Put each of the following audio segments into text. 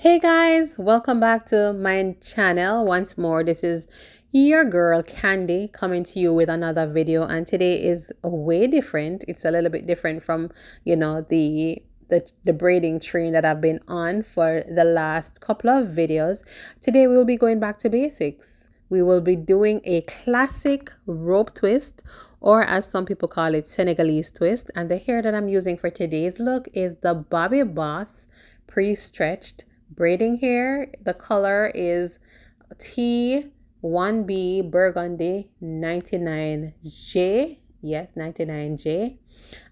Hey guys, welcome back to my channel once more. This is your girl Candy coming to you with another video, and today is way different. It's a little bit different from, the braiding train that I've been on for the last couple of videos. Today we'll be going back to basics. We will be doing a classic rope twist, or as some people call it, Senegalese twist. And the hair that I'm using for today's look is the Bobby Boss pre-stretched braiding hair. The color is T1B Burgundy 99J. Yes, 99J.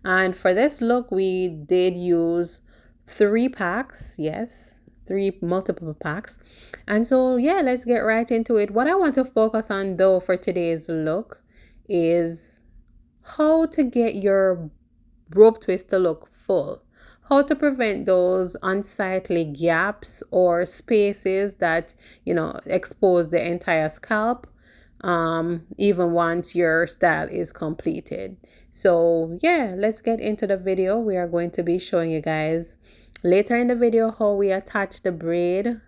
And for this look, we did use 3 packs. Yes, three multiple packs. And so, yeah, let's get right into it. What I want to focus on though for today's look is how to get your rope twist to look full. How to prevent those unsightly gaps or spaces that, expose the entire scalp, even once your style is completed. So yeah, let's get into the video. We are going to be showing you guys later in the video how we attach the braid,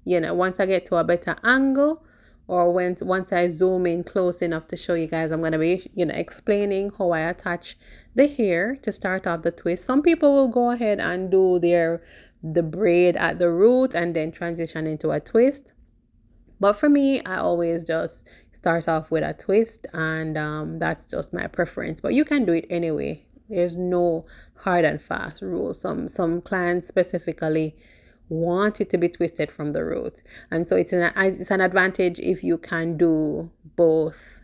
once I get to a better angle, or once I zoom in close enough to show you guys. I'm going to be, explaining how I attach the hair to start off the twist. Some people will go ahead and do the braid at the root and then transition into a twist. But for me, I always just start off with a twist, and that's just my preference. But you can do it anyway. There's no hard and fast rule. Some clients specifically want it to be twisted from the root, and so it's an advantage if you can do both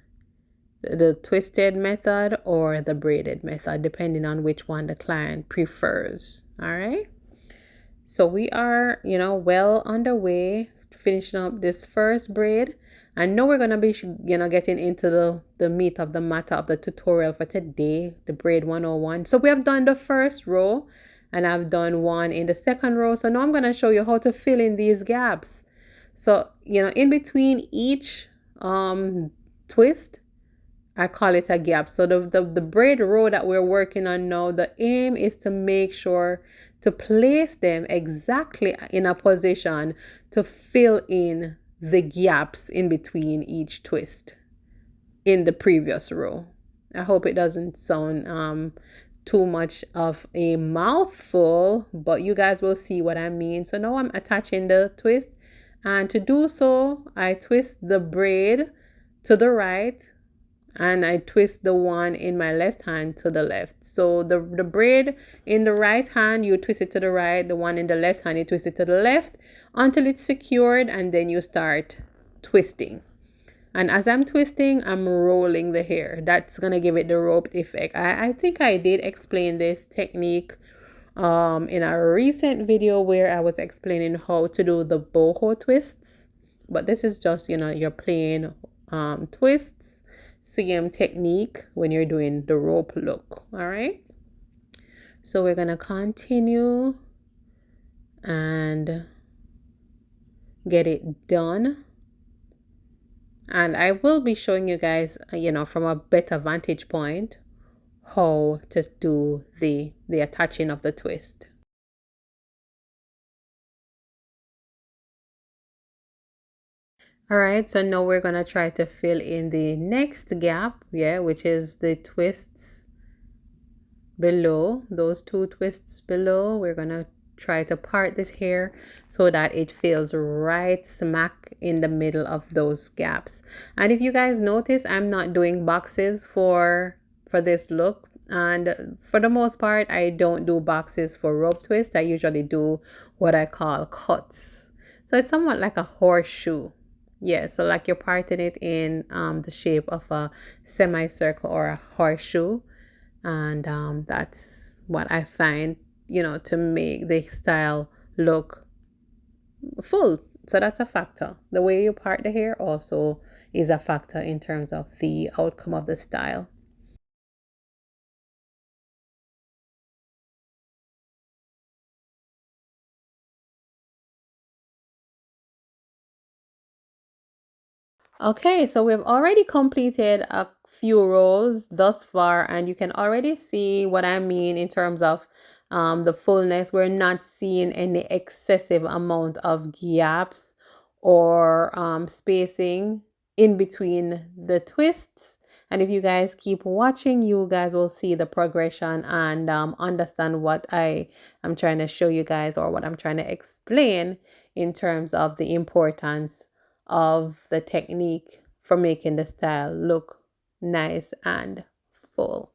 the twisted method or the braided method, depending on which one the client prefers. All right. So we are, well underway, finishing up this first braid. I know we're going to be, getting into the meat of the matter of the tutorial for today, the braid 101. So we have done the first row and I've done one in the second row. So now I'm going to show you how to fill in these gaps. So, in between each twist, I call it a gap. So the braid row that we're working on now, the aim is to make sure to place them exactly in a position to fill in the gaps in between each twist in the previous row. I hope it doesn't sound too much of a mouthful, but you guys will see what I mean. So now I'm attaching the twist, and to do so, I twist the braid to the right and I twist the one in my left hand to the left. So the braid in the right hand, you twist it to the right. The one in the left hand, you twist it to the left until it's secured, and then you start twisting. And as I'm twisting, I'm rolling the hair. That's going to give it the roped effect. I think I did explain this technique in a recent video where I was explaining how to do the boho twists. But this is just, your plain twists. Same technique when you're doing the rope look. All right. So we're going to continue and get it done. And I will be showing you guys, from a better vantage point, how to do the attaching of the twist. All right, so now we're gonna try to fill in the next gap, which is the twists below, those 2 twists below. We're gonna try to part this hair so that it fills right smack in the middle of those gaps. And if you guys notice, I'm not doing boxes for this look, and for the most part I don't do boxes for rope twist. I usually do what I call cuts, so it's somewhat like a horseshoe. Yeah, so like you're parting it in the shape of a semicircle or a horseshoe. And that's what I find, to make the style look full. So that's a factor. The way you part the hair also is a factor in terms of the outcome of the style. Okay, so we've already completed a few rows thus far, and you can already see what I mean in terms of the fullness. We're not seeing any excessive amount of gaps or spacing in between the twists. And if you guys keep watching, you guys will see the progression and understand what I am trying to show you guys, or what I'm trying to explain in terms of the importance of the technique for making the style look nice and full.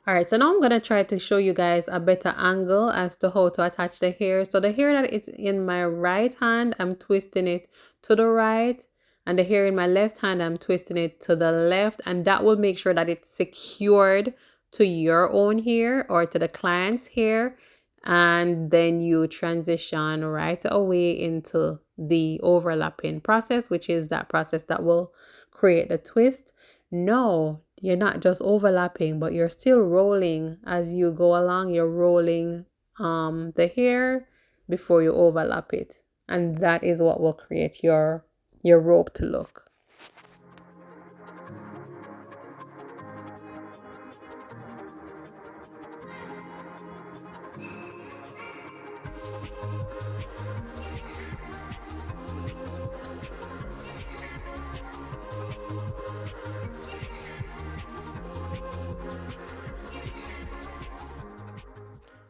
All right, so now I'm going to try to show you guys a better angle as to how to attach the hair. So the hair that is in my right hand, I'm twisting it to the right, and the hair in my left hand, I'm twisting it to the left, and that will make sure that it's secured to your own hair or to the client's hair. And then you transition right away into the overlapping process, which is that process that will create the twist. No, you're not just overlapping, but you're still rolling as you go along. You're rolling the hair before you overlap it. And that is what will create your roped look.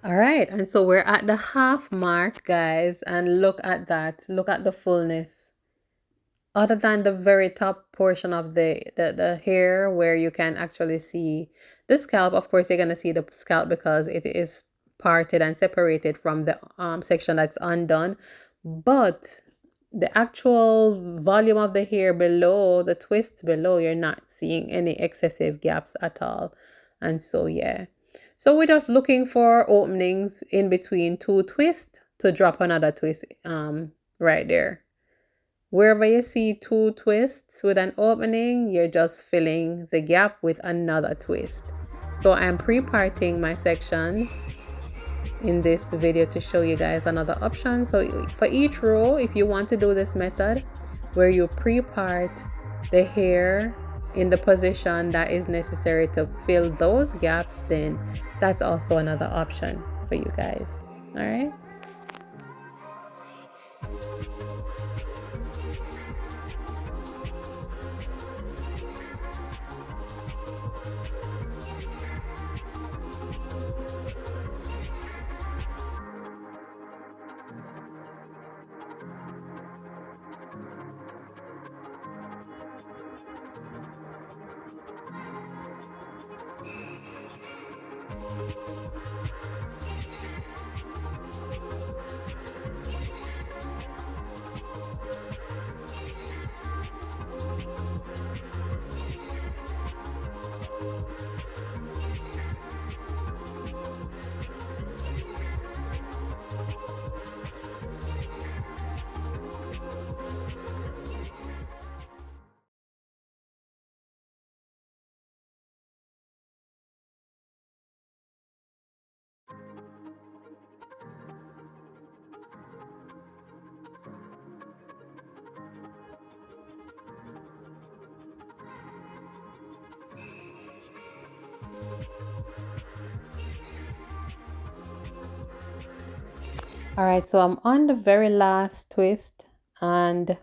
All right, and so we're at the half mark, guys, and look at that. Look at the fullness. Other than the very top portion of the hair where you can actually see the scalp, of course, you're going to see the scalp because it is parted and separated from the section that's undone. But the actual volume of the hair below, the twists below, you're not seeing any excessive gaps at all. And so, yeah. So we're just looking for openings in between two twists to drop another twist right there. Wherever you see two twists with an opening, you're just filling the gap with another twist. So I'm pre-parting my sections in this video to show you guys another option. So for each row, if you want to do this method where you pre-part the hair in the position that is necessary to fill those gaps, then that's also another option for you guys. All right. All right, so I'm on the very last twist, and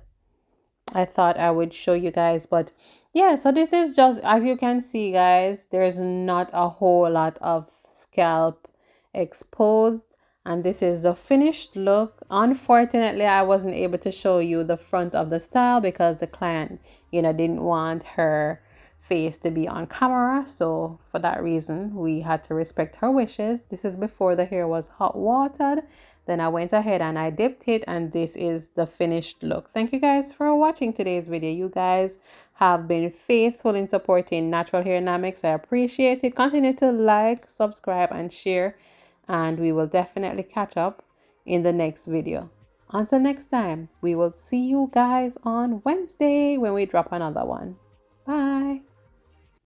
I thought I would show you guys, but yeah, so this is just, as you can see, guys, there's not a whole lot of scalp exposed, and this is the finished look. Unfortunately, I wasn't able to show you the front of the style because the client, didn't want her face to be on camera, so for that reason we had to respect her wishes. This is before the hair was hot watered, Then I went ahead and I dipped it, and this is the finished look. Thank you guys for watching today's video. You guys have been faithful in supporting Naturalhairnamix. I appreciate it. Continue to like, subscribe, and share, and we will definitely catch up in the next video. Until next time, we will see you guys on Wednesday when we drop another one. Bye.